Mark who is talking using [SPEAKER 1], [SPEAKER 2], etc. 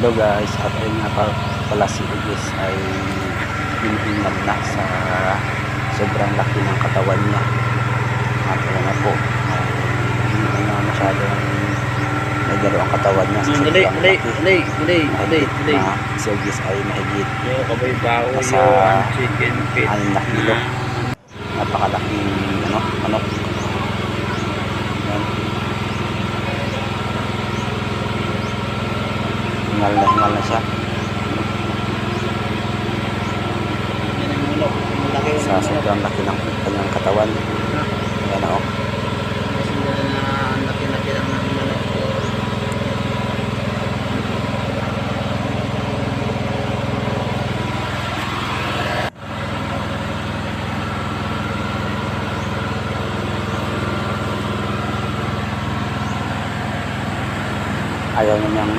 [SPEAKER 1] Hello guys, at ayun nga pala si Igis ay hinihingal na sa sobrang laki ng katawan niya. At ayun na po, hindi na masyadong nagalo ang katawan niya sa sobrang laki. Si Igis ay mahigit nasa 6 na kilo. Napakalaking manok. Yan. Hingal na siya sa sobrang laki ng kanyang katawan. Ayan o. Ayaw na niyang